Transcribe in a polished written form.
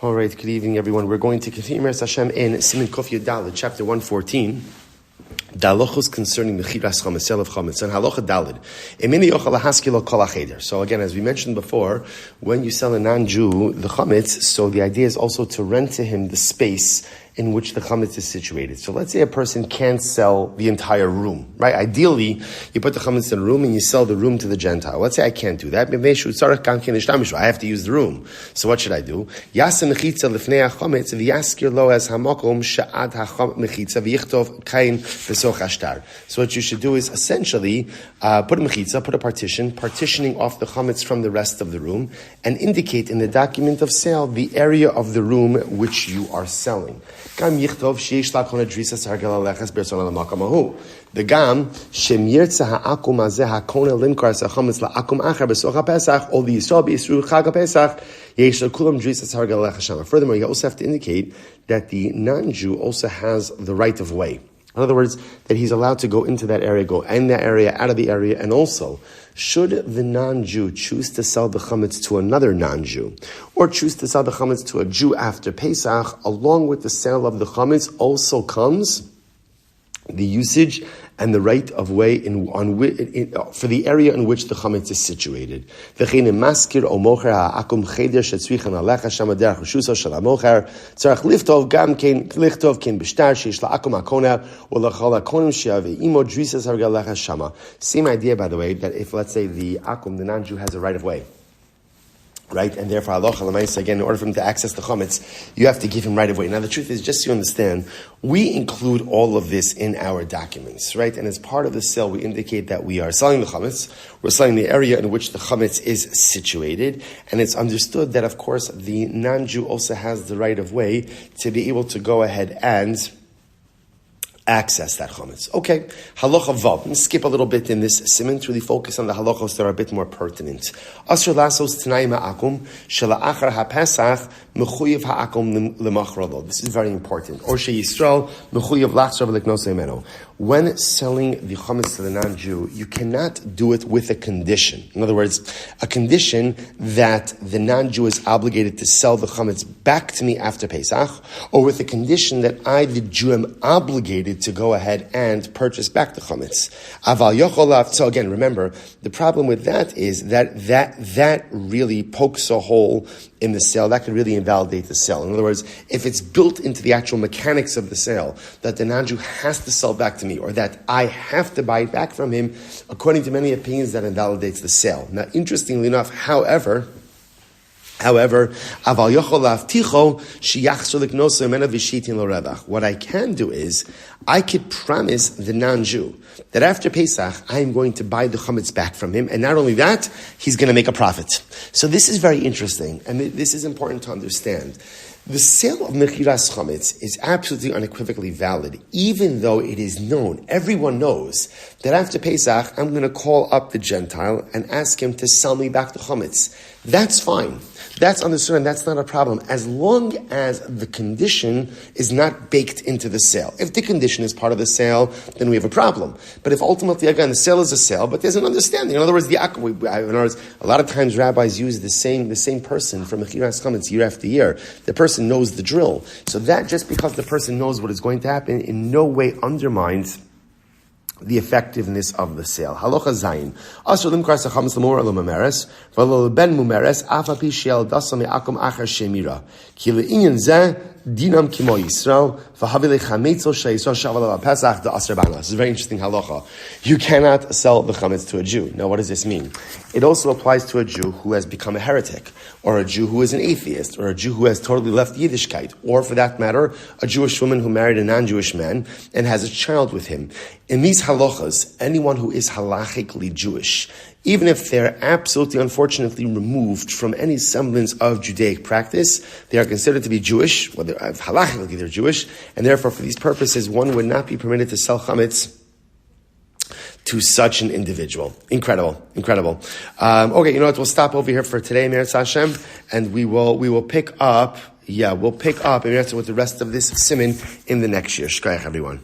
All right, good evening, everyone. We're going to continue Mechiras Hashem in Siman Kuf Yud Daled, chapter 114. The halachos concerning Mechiras Chametz, sale of Chametz, and Halacha Daled. Emini yochal haskilo kol hacheder. So again, as we mentioned before, when you sell a non-Jew the Chametz, so the idea is also to rent to him the space in which the Chametz is situated. So let's say a person can't sell the entire room, right? Ideally, you put the Chametz in a room and you sell the room to the Gentile. Let's say I can't do that. I have to use the room. So what should I do? So what you should do is essentially put a mechitza, put a partition, partitioning off the Chametz from the rest of the room, and indicate in the document of sale the area of the room which you are selling. The gam shemirtza ha'akum hazeh hakona limkar sachametz la'akum achar besocha pesach ol yisrael b'yisru chag pesach yesh kulam drisas hargal lechashama. Furthermore, you also have to indicate that the non-Jew also has the right of way. In other words, that he's allowed to go into that area, go in that area, out of the area, and also, should the non-Jew choose to sell the chametz to another non-Jew, or choose to sell the chametz to a Jew after Pesach, along with the sale of the chametz also comes the usage and the right of way for the area in which the chametz is situated. Same idea, by the way, that if, let's say, the non-Jew has a right of way, right? And therefore, halacha l'maisa, again, in order for him to access the chametz, you have to give him right of way. Now, the truth is, just so you understand, we include all of this in our documents, right? And as part of the sale, we indicate that we are selling the chametz, we're selling the area in which the chametz is situated, and it's understood that, of course, the non-Jew also has the right of way to be able to go ahead and access that chametz. Okay, halacha vav. Let me skip a little bit in this siman to really focus on the halachos that are a bit more pertinent. Asr lasos t'nai ma'akum shela'achar ha'pesach mechuyev ha'akum lemachrolo. This is very important. Or she'yisrael mechuyev lachshav leknos emeno. When selling the chametz to the non-Jew, you cannot do it with a condition. In other words, a condition that the non-Jew is obligated to sell the chametz back to me after Pesach, or with a condition that I, the Jew, am obligated to go ahead and purchase back the chametz. Aval yocholav. So again, remember, the problem with that is that really pokes a hole in the sale. That could really invalidate the sale. In other words, if it's built into the actual mechanics of the sale that the non-Jew has to sell back to me, or that I have to buy it back from him, according to many opinions, that invalidates the sale. Now, interestingly enough, however, what I can do is, I could promise the non-Jew that after Pesach, I am going to buy the chametz back from him, and not only that, he's going to make a profit. So this is very interesting, and this is important to understand. The sale of Mechiras Chametz is absolutely unequivocally valid, even though it is known, everyone knows, that after Pesach, I'm going to call up the Gentile and ask him to sell me back the Chametz. That's fine. That's understood, and that's not a problem, as long as the condition is not baked into the sale. If the condition is part of the sale, then we have a problem. But if ultimately, again, the sale is a sale, but there's an understanding. In other words, a lot of times rabbis use the same person for Mechiras Chametz year after year. The person knows the drill. So that, just because the person knows what is going to happen, in no way undermines the effectiveness of the sale. Halacha Zayin. Asur limkar sachametz l'mor lo memeres, v'lo ben mumeres, afa pi she'el dasa me'akum achar shemira. Ki le'inyan zeh dinam kimo Yisrael, v'havi le'chametzo she'yisrael shaval pesach da'asr bana. This is a very interesting halacha. You cannot sell the chametz to a Jew. Now, what does this mean? It also applies to a Jew who has become a heretic, or a Jew who is an atheist, or a Jew who has totally left Yiddishkeit, or for that matter, a Jewish woman who married a non-Jewish man and has a child with him. In these halachas, anyone who is halachically Jewish, even if they're absolutely, unfortunately, removed from any semblance of Judaic practice, they are considered to be Jewish, whether halachically they're Jewish, and therefore for these purposes, one would not be permitted to sell chametz to such an individual. Incredible. Okay, you know what? We'll stop over here for today, Mechiras Hashem, and we will pick up. We'll pick up with the rest of this siman in the next year. Shkayach, everyone.